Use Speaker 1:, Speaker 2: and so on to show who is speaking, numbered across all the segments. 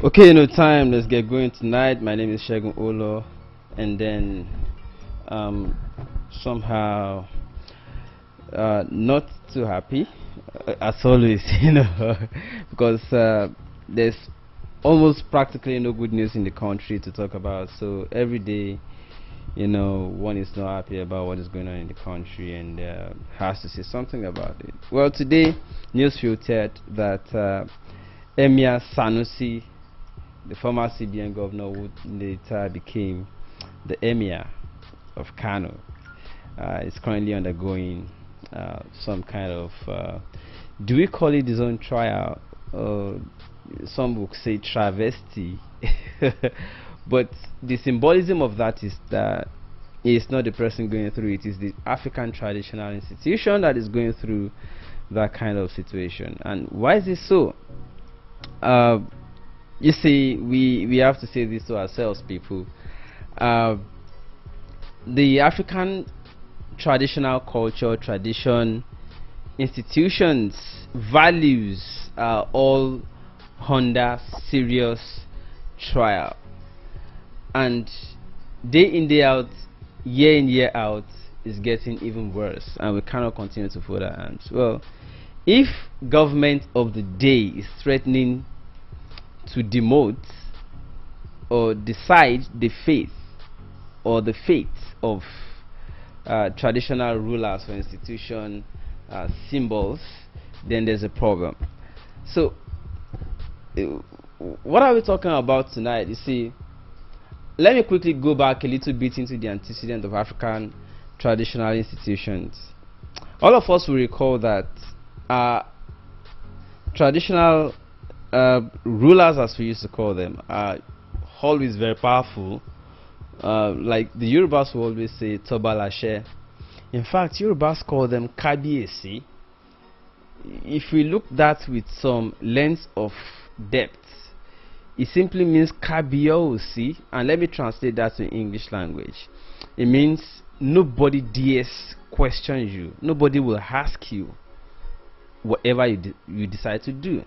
Speaker 1: Okay, no time. Let's get going tonight. My name is Shegun Olo, and then somehow not too happy as always, because there's almost practically no good news in the country to talk about. So every day, one is not happy about what is going on in the country and has to say something about it. Well, today, news filtered that Emir Sanusi, the former CBN governor who later became the Emir of Kano, is currently undergoing some kind of, do we call it his own trial? Some would say travesty. But the symbolism of that is that it's not the person going through it, it's the African traditional institution that is going through that kind of situation. And why is this so? You see, we have to say this to ourselves, people. The African traditional culture, tradition, institutions, values are all under serious trial, and day in, day out, year in, year out, is getting even worse, and we cannot continue to fold our hands. Well, if government of the day is threatening to demote or decide the faith or the fate of traditional rulers or institution symbols, then there's a problem. So what are we talking about tonight? You see, let me quickly go back a little bit into the antecedent of African traditional institutions. All of us will recall that traditional rulers, as we used to call them, are always very powerful. Like the Yorubas will always say Toba Lashe. In fact, Yorubas call them Kabiesi. If we look that with some length of depth, it simply means Kabiosi, and let me translate that to English language. It means nobody dares question you, nobody will ask you whatever you decide to do.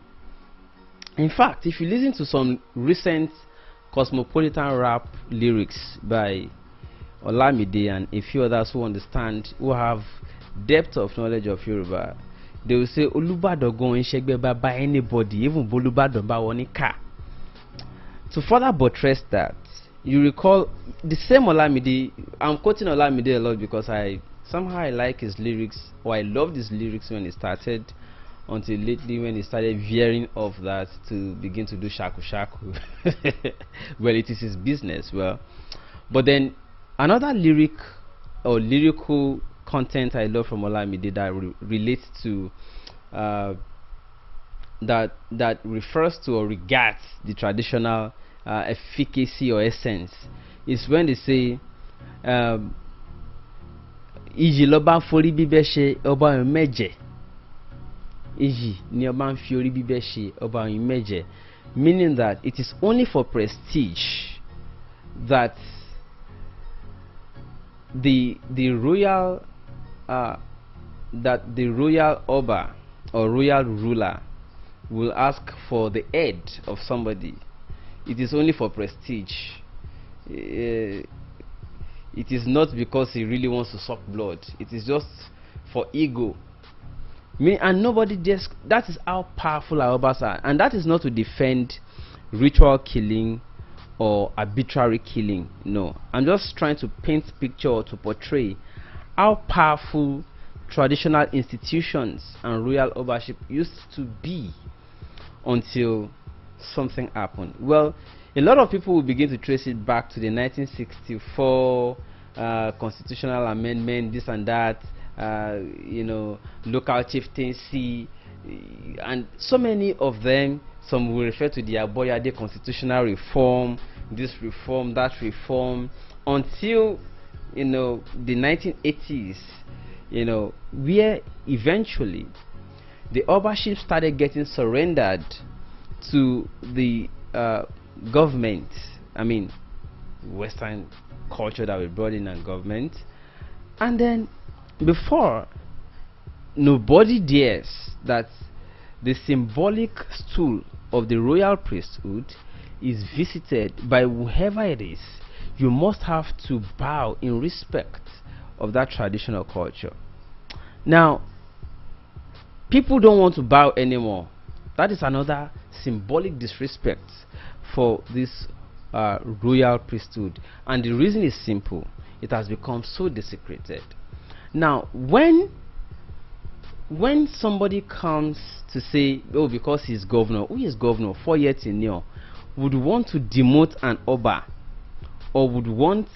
Speaker 1: In fact, if you listen to some recent cosmopolitan rap lyrics by Olamide and a few others who understand, who have depth of knowledge of Yoruba, they will say Olubado go and shake by anybody, even Bolubado ba wonika. To further buttress that, you recall the same Olamide. I'm quoting Olamide a lot because I like his lyrics, or I loved his lyrics when he started, until lately when he started veering off that to begin to do shaku shaku. Well, it is his business. Well, but then another lyric or lyrical content I love from Olamide that relates to that refers to or regards the traditional efficacy or essence is when they say iji loba fori bibeshe oba meje. Iji ni oba fiori bibeshe oba meje, meaning that it is only for prestige that the royal Oba or royal ruler will ask for the head of somebody. It is only for prestige. It is not because he really wants to suck blood. It is just for ego. And nobody just, that is how powerful our Obas are. And that is not to defend ritual killing or arbitrary killing. No, I'm just trying to paint a picture or to portray how powerful traditional institutions and royal overship used to be until something happened. Well, a lot of people will begin to trace it back to the 1964 constitutional amendment, this and that, local chieftaincy, and so many of them. Some will refer to the Aboyade constitutional reform, this reform, that reform, until the 1980s, where eventually the overship started getting surrendered to the government. I mean, Western culture that we brought in and government. And then before, nobody dares that the symbolic stool of the royal priesthood is visited by whoever it is, you must have to bow in respect of that traditional culture. Now, people don't want to bow anymore. That is another symbolic disrespect for this royal priesthood, and the reason is simple: it has become so desecrated. Now, when somebody comes to say, oh, because he's governor, who is governor, 4-year tenure, would want to demote an Oba, or would want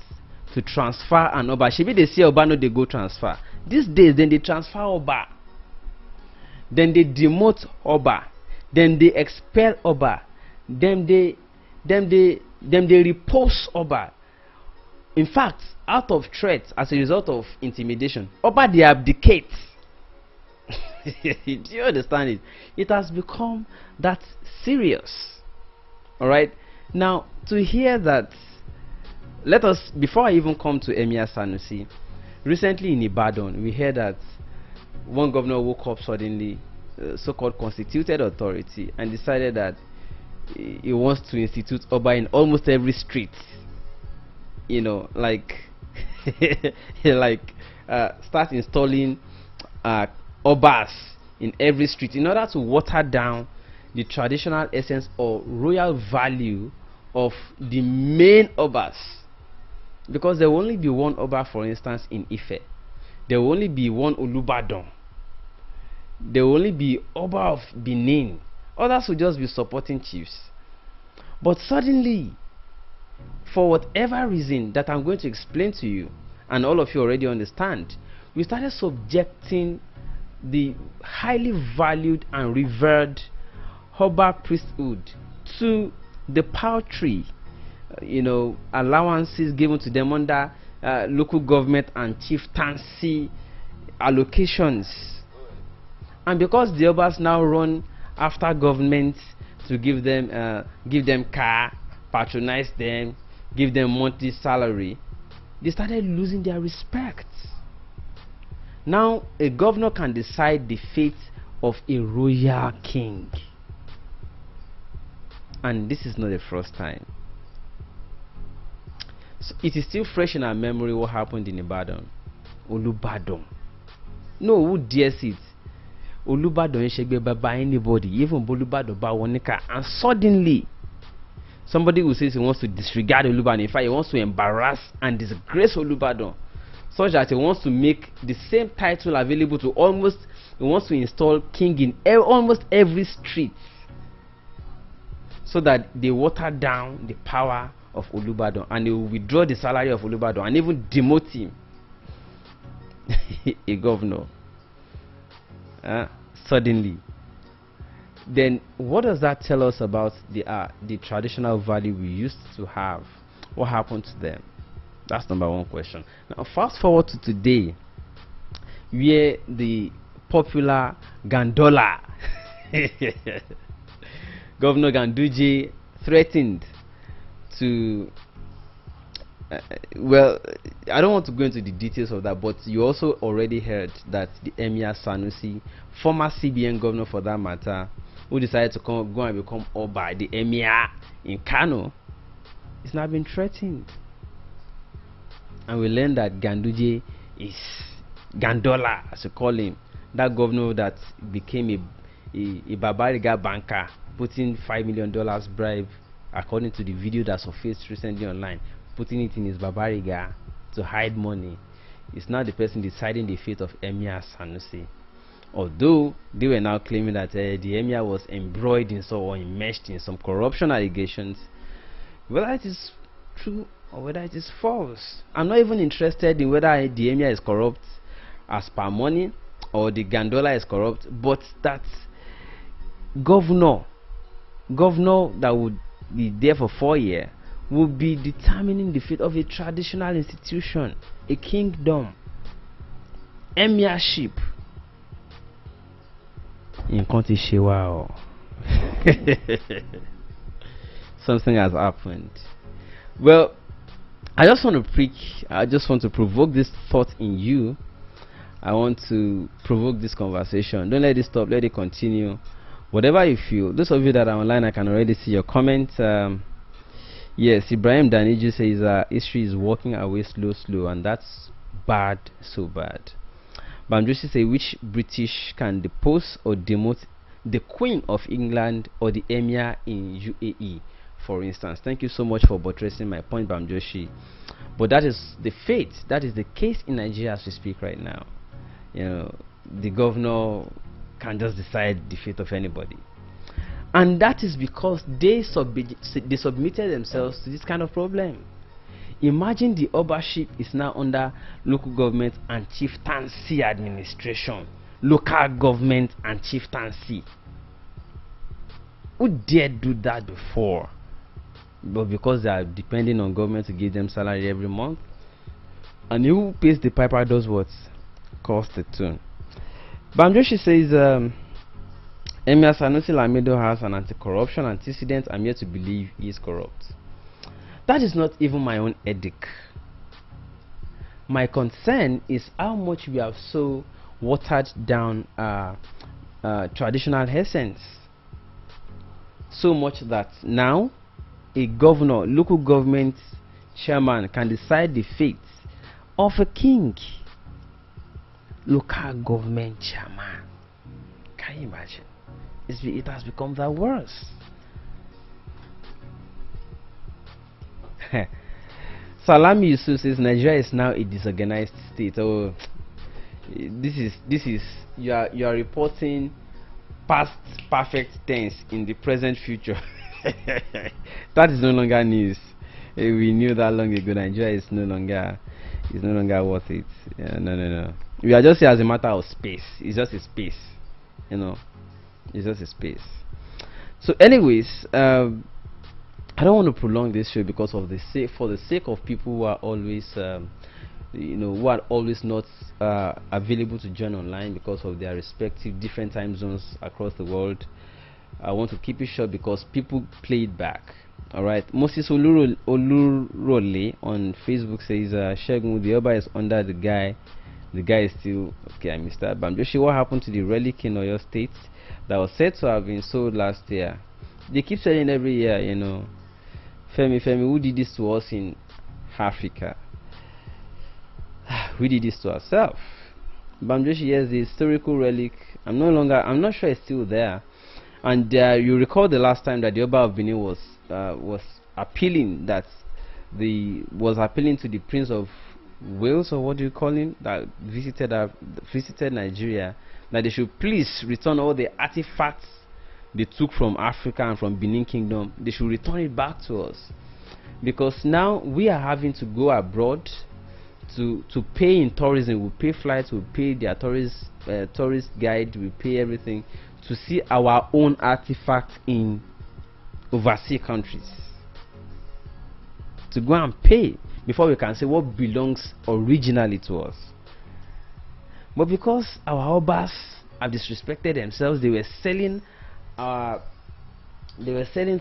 Speaker 1: to transfer an Oba. Shebi they say Oba no they go transfer. These days, then they transfer Oba, then they demote Oba, then they expel Oba, then they repose Oba. In fact, out of threat, as a result of intimidation, Oba they abdicate. Do you understand it? It has become that serious. All right. Now, to hear that, let us, before I even come to Emir Sanusi, recently in Ibadan, we heard that one governor woke up suddenly, so-called constituted authority, and decided that he wants to institute Oba in almost every street. You know, like start installing Obas in every street in order to water down the traditional essence or royal value of the main Obas. Because there will only be one Oba, for instance, in Ife. There will only be one Olubadan. There will only be Oba of Benin. Others will just be supporting chiefs. But suddenly, for whatever reason that I'm going to explain to you, and all of you already understand, we started subjecting the highly valued and revered Oba priesthood to the paltry, allowances given to them under local government and chieftaincy allocations. And because the Obas now run after government to give them car, patronize them, give them monthly salary, they started losing their respect. Now a governor can decide the fate of a royal king, and this is not the first time. So it is still fresh in our memory what happened in Ibadan. Olubadan. No, who dares it? Olubadan shegbe baba anybody, even Bolubadan ba wonika, and suddenly somebody who says he wants to disregard Olubadan, in fact he wants to embarrass and disgrace Olubadan, such that he wants to make the same title available to he wants to install king in almost every street, so that they water down the power of Olubadan, and they will withdraw the salary of Olubadan and even demote him. A governor. Suddenly. Then what does that tell us about the traditional value we used to have? What happened to them? That's number one question. Now fast forward to today, where the popular Gandola Governor Ganduje threatened to well, I don't want to go into the details of that, but you also already heard that the Emir Sanusi, former CBN governor for that matter, who decided to go and become Oba, the Emir in Kano, is now been threatened. And we learned that Ganduje is Gandola, as you call him, that governor that became a Babariga banker, putting $5 million bribe, according to the video that surfaced recently online, putting it in his Babariga to hide money. Is now the person deciding the fate of Emir Sanusi. Although they were now claiming that the Emir was embroiled in or enmeshed in some corruption allegations, whether it is true or whether it is false, I'm not even interested in whether the Emir is corrupt as per money or the Gandola is corrupt, but that governor that would be there for 4 years will be determining the fate of a traditional institution, a kingdom, emirship. In Conti Shewa, something has happened. Well, I just want to provoke this thought in you. I want to provoke this conversation. Don't let it stop, let it continue. Whatever you feel. Those of you that are online, I can already see your comments. Yes, Ibrahim Daniju says history is walking away slow, and that's bad, so bad. Bamjoshi say, which British can depose or demote the Queen of England or the Emir in UAE, for instance? Thank you so much for buttressing my point, Bamjoshi. But that is the fate, that is the case in Nigeria as we speak right now. You know, the governor can just decide the fate of anybody. And that is because they submitted themselves to this kind of problem. Imagine the Obership is now under local government and chieftaincy administration. Local government and chieftaincy. Who dared do that before? But because they are depending on government to give them salary every month, and who pays the piper does what? Cost the tune. Bamjoshi says Emir Sanusi Lamido has an anti-corruption antecedent. I'm yet to believe he is corrupt. That is not even my own edict. My concern is how much we have so watered down traditional essence. So much that now a governor, local government chairman can decide the fate of a king. Local government chairman. Can you imagine? It has become the worst. Salami Yusuf says Nigeria is now a disorganized state. Oh, this is you are reporting past perfect tense in the present future. That is no longer news. We knew that long ago. Nigeria is no longer worth it. No. We are just here as a matter of space. It's just a space, you know. It's just a space. So, anyways, I don't want to prolong this show because of for the sake of people who are always, who are always not available to join online because of their respective different time zones across the world. I want to keep it short because people play it back. Alright, Moses Olurole on Facebook says Shegun, the Oba is under the guy. The guy is still okay. I missed that. Bamjoshi, what happened to the relic in Oyo State that was said to have been sold last year? They keep selling every year, you know. Femi, who did this to us in Africa? We did this to ourselves. Bamjoshi, yes, the historical relic. I'm not sure it's still there. And you recall the last time that the Oba of Benin was appealing to the Prince of Wales, or what do you call him, that visited Nigeria, that they should please return all the artifacts they took from Africa and from Benin Kingdom. They should return it back to us, because now we are having to go abroad to pay in tourism. We pay flights, we pay their tourist guide, we pay everything to see our own artifacts in overseas countries, to go and pay before we can say what belongs originally to us. But because our Obas have disrespected themselves, they were selling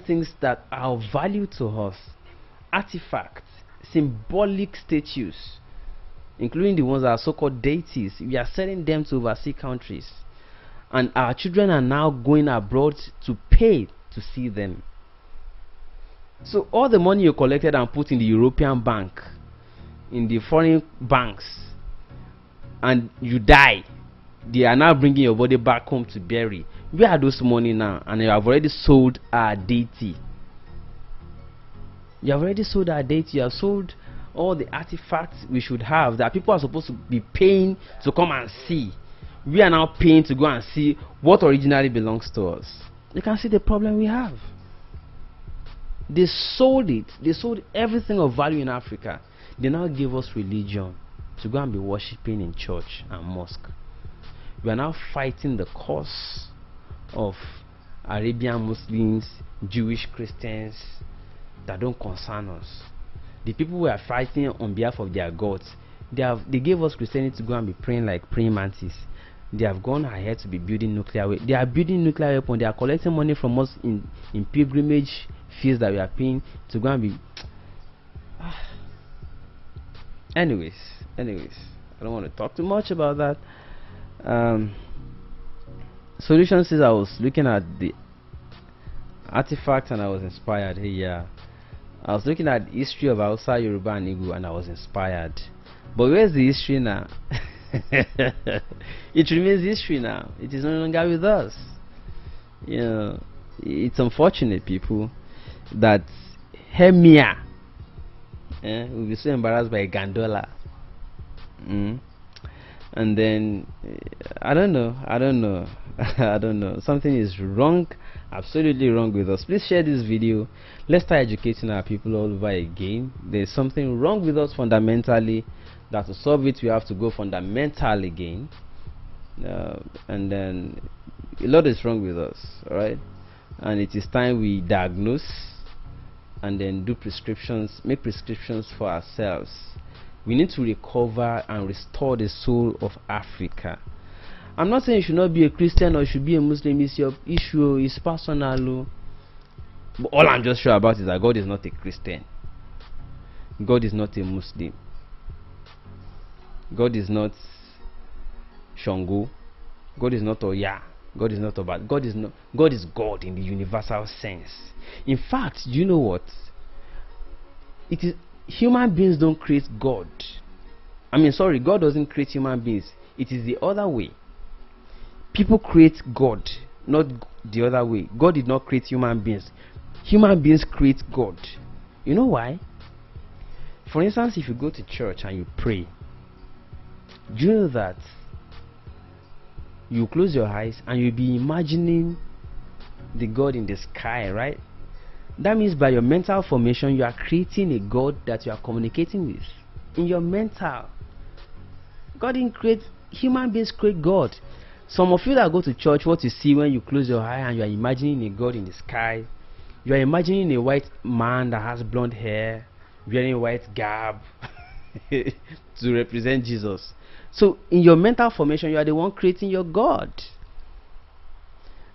Speaker 1: things that are of value to us, artifacts, symbolic statues, including the ones that are so-called deities. We are selling them to overseas countries, and our children are now going abroad to pay to see them. So all the money you collected and put in the European bank, in the foreign banks, and you die, they are now bringing your body back home to bury. Where are those money now? And you have already sold our deity. You have already sold our deity. You have sold all the artifacts we should have that people are supposed to be paying to come and see. We are now paying to go and see what originally belongs to us. You can see the problem we have. They sold it. They sold everything of value in Africa. They now give us religion to go and be worshipping in church and mosque. We are now fighting the cause of Arabian Muslims, Jewish Christians that don't concern us. The people we are fighting on behalf of their gods, they gave us Christianity to go and be praying like praying mantis. They have gone ahead to be building nuclear weapons. They are building nuclear weapons. They are collecting money from us in pilgrimage fees that we are paying to go and be. Anyways, I don't want to talk too much about that. Solution says I was looking at the artifact and I was inspired. Hey, yeah. I was looking at the history of Hausa, Yoruba, and Igbo, and I was inspired. But where's the history now? It remains history now. It is no longer with us. You know, it's unfortunate, people, that Emir will be so embarrassed by a Gandola. And then I don't know. I don't know. Something is wrong, absolutely wrong with us. Please share this video. Let's start educating our people all over again. There's something wrong with us fundamentally, that to solve it we have to go fundamental again. And then a lot is wrong with us, alright? And it is time we diagnose and then do prescriptions, make prescriptions for ourselves. We need to recover and restore the soul of Africa. I'm not saying you should not be a Christian or you should be a Muslim. It's your issue, it's personal. But all I'm just sure about is that God is not a Christian. God is not a Muslim. God is not Shango. God is not Oya. God is not Oba. God is God in the universal sense. In fact, do you know what? It is human beings don't create God. God doesn't create human beings. It is the other way. People create God, not the other way. God did not create human beings. Human beings create God. You know why? For instance, if you go to church and you pray, do you know that you close your eyes and you'll be imagining the God in the sky, right? That means by your mental formation, you are creating a God that you are communicating with. In your mental. God didn't create, human beings create God. Some of you that go to church, what you see when you close your eye and you are imagining a God in the sky, you are imagining a white man that has blonde hair, wearing white garb to represent Jesus. So in your mental formation, you are the one creating your God.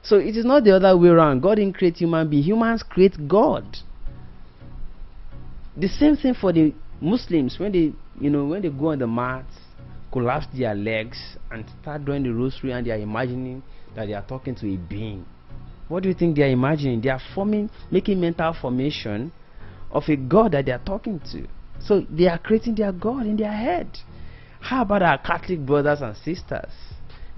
Speaker 1: So it is not the other way around. God didn't create human beings. Humans create God. The same thing for the Muslims. When they go on the mat, collapse their legs and start doing the rosary, and they are imagining that they are talking to a being. What do you think they are imagining? They are making mental formation of a God that they are talking to. So they are creating their God in their head. How about our Catholic brothers and sisters?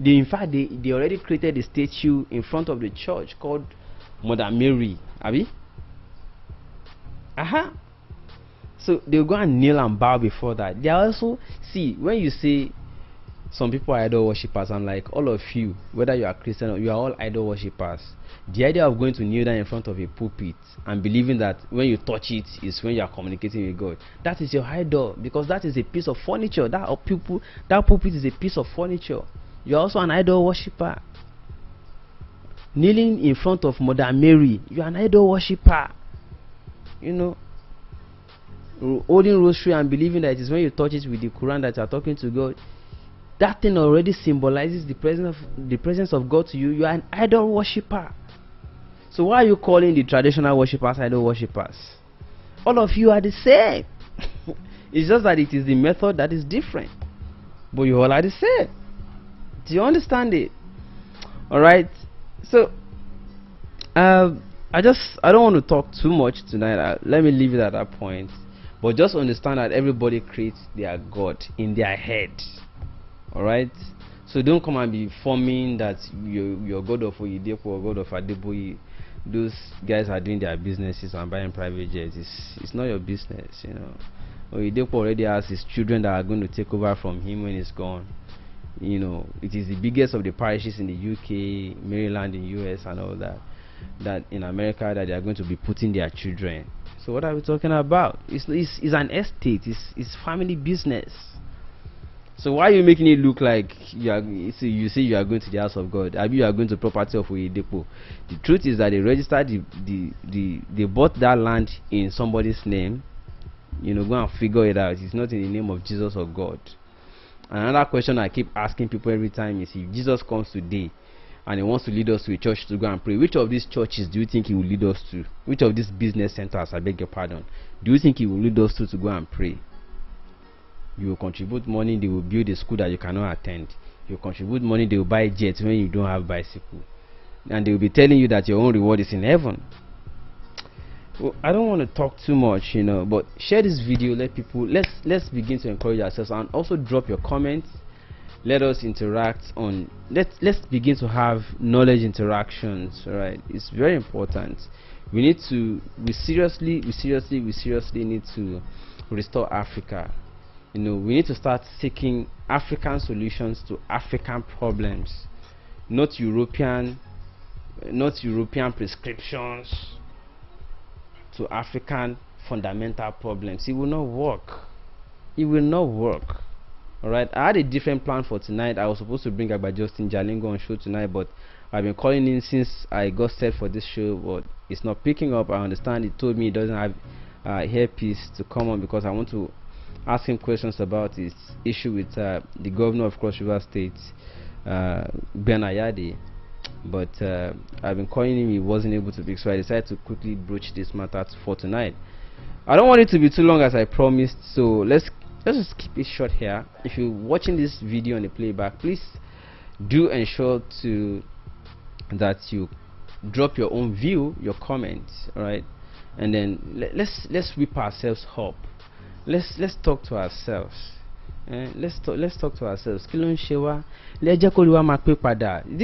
Speaker 1: In fact, they already created a statue in front of the church called Mother Mary. Abi? So they'll go and kneel and bow before that. They are also, see, when you say some people are idol worshippers, I'm like, all of you, whether you are Christian or you are all idol worshippers, the idea of going to kneel down in front of a pulpit and believing that when you touch it is when you are communicating with God, that is your idol, because that is a piece of furniture. That pulpit is a piece of furniture. You are also an idol worshipper. Kneeling in front of Mother Mary, you are an idol worshipper. You know, holding rosary and believing that it is when you touch it with the Quran that you are talking to God. That thing already symbolizes the presence of God to you. You are an idol worshipper. So why are you calling the traditional worshippers idol worshippers? All of you are the same. It's just that it is the method that is different, but you all are the same. Do you understand it? Alright. So I don't want to talk too much tonight. Let me leave it at that point. But just understand that everybody creates their God in their head. Alright? So don't come and be forming that you're God of Oyedepo or God of Adeboye. Those guys are doing their businesses and buying private jets. It's not your business, you know. Oyedepo already has his children that are going to take over from him when he's gone. You know, it is the biggest of the parishes in the UK, Maryland in US and all that in America, that they are going to be putting their children. So what are we talking about? It's an estate. It's family business. So why are you making it look like you say you are going to the house of God? You are going to property of Oyedepo. The truth is that they registered they bought that land in somebody's name. You know, go and figure it out. It's not in the name of Jesus or God. Another question I keep asking people every time is, if Jesus comes today and he wants to lead us to a church to go and pray, which of these churches do you think he will lead us to? Which of these business centers, I beg your pardon, do you think he will lead us to go and pray? You will contribute money, they will build a school that you cannot attend. You will contribute money, they will buy jets when you don't have bicycle. And they will be telling you that your own reward is in heaven. Well, I don't want to talk too much, but share this video. Let people, let's begin to encourage ourselves, and also drop your comments. Let us interact on. Let's begin to have knowledge interactions. All right, it's very important. We seriously need to restore Africa. We need to start seeking African solutions to African problems, not European prescriptions to African fundamental problems. It will not work. It will not work. Alright, I had a different plan for tonight. I was supposed to bring Agba Justin Jalingo on show tonight, but I've been calling in since I got set for this show, but it's not picking up. I understand he told me he doesn't have earpiece to come on because I want to ask him questions about his issue with the governor of Cross River State, Ben Ayade. But I've been calling him, he wasn't able to pick, so I decided to quickly broach this matter for tonight. I don't want it to be too long as I promised, so let's just keep it short here. If you're watching this video on the playback, please do ensure that you drop your own view, your comments, alright? And then let's whip ourselves up. Let's talk to ourselves. Let's talk to ourselves. This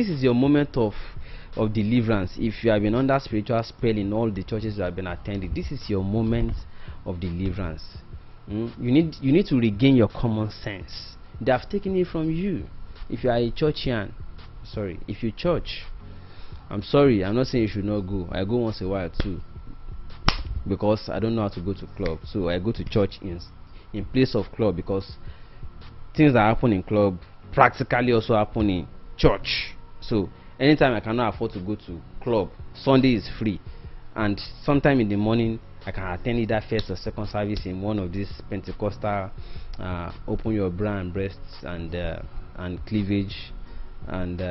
Speaker 1: is your moment of deliverance. If you have been under spiritual spell in all the churches you have been attending, this is your moment of deliverance. You need to regain your common sense. They have taken it from you. If you are a churchian, if you church, I'm sorry, I'm not saying you should not go. I go once a while too, because I don't know how to go to club, so I go to church in place of club, because things that happen in club practically also happen in church. So anytime I cannot afford to go to club, Sunday is free, and sometime in the morning I can attend either first or second service in one of these Pentecostal open your bra and breasts and cleavage and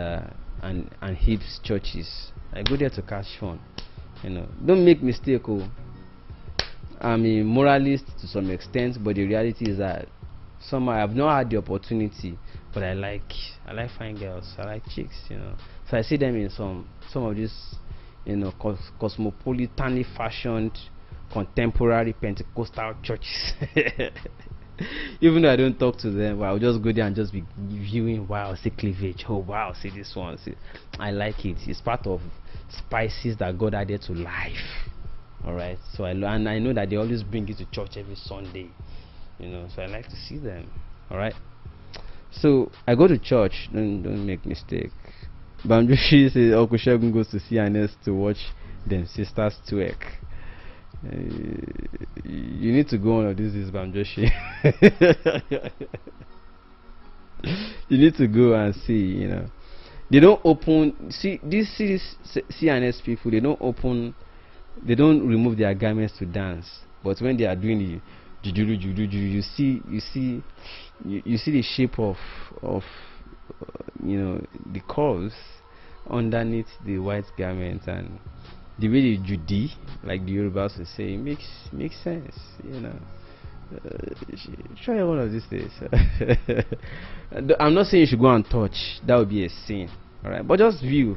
Speaker 1: hips churches. I go there to catch fun. Don't make mistake. I'm a moralist to some extent, but the reality is that somehow I've not had the opportunity, but I like fine girls, I like chicks, so I see them in some of these cosmopolitanly fashioned contemporary Pentecostal churches. Even though I don't talk to them, but I'll just go there and just be viewing. Wow, see cleavage. Oh wow, see this one. See, I like it. It's part of spices that God added to life. Alright, so I know that they always bring it to church every Sunday, so I like to see them. Alright, so I go to church. Don't make mistake. Bamjoshi says Uncle Shegun goes to CNS to watch them sisters twerk. You need to go on of this Bamjoshi. You need to go and see. They don't open. See these CNS people. They don't remove their garments to dance, but when they are doing the you see the shape of the curves underneath the white garment, and the way they Judy, like the Yorubas will say, makes sense. Try one of these days. I'm not saying you should go and touch. That would be a sin. All right, but just view.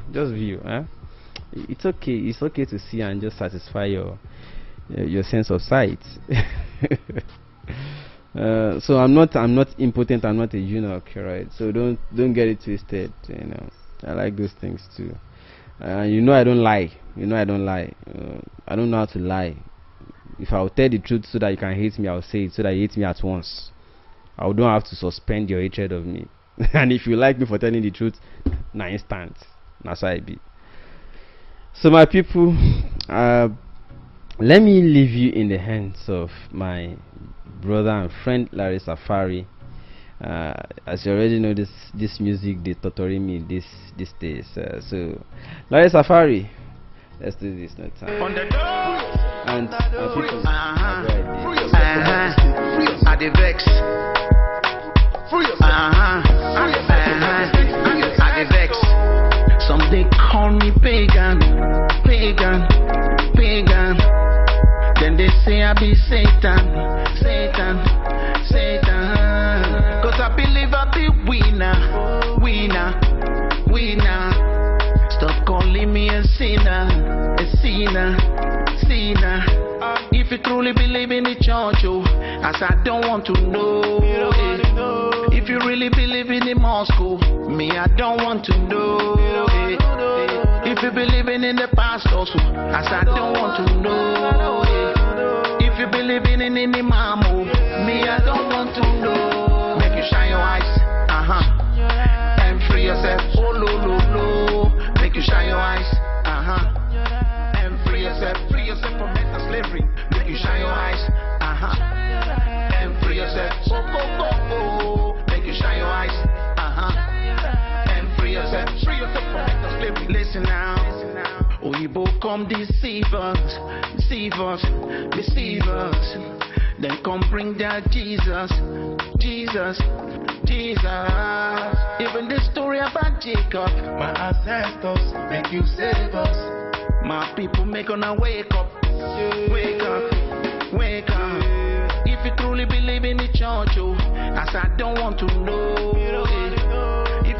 Speaker 1: It's okay to see and just satisfy your sense of sight. So I'm not impotent, I'm not a eunuch, right? So don't get it twisted. I like those things too. I don't lie. I don't lie. I don't know how to lie. If I will tell the truth so that you can hate me, I'll say it so that you hate me at once. I don't have to suspend your hatred of me. And if you like me for telling the truth, na instant. That's how I be. So my people, let me leave you in the hands of my brother and friend Larry Safari. As you already know, this music they torturing me these days. So Larry Safari, let's do this no time. And my people,
Speaker 2: I dey vex. I dey vex. Some they call me pagan. Then they say I be Satan. Cause I believe I be winner. Stop calling me a sinner. truly believe in the church, oh, as I don't want to know. If you really believe in the mosque, oh, me, I don't want to know. If you believe in the pastors, oh, as I don't want to know. If you believe in the imam, oh, me, I don't want to know. Make you shine your eyes, and free yourself, oh, lo, lo, lo. Make you shine your eyes, and free yourself from mental slavery. Make you shine your eyes, and free yourself, oh, go, go, oh. Make you shine your eyes, and free yourself from mental slavery. Listen now, Oyibo come deceive us, then come bring that Jesus. Even the story about Jacob,
Speaker 3: My ancestors make you save us.
Speaker 2: my people make gonna wake up. If you truly believe in the church, oh, as I don't want to know.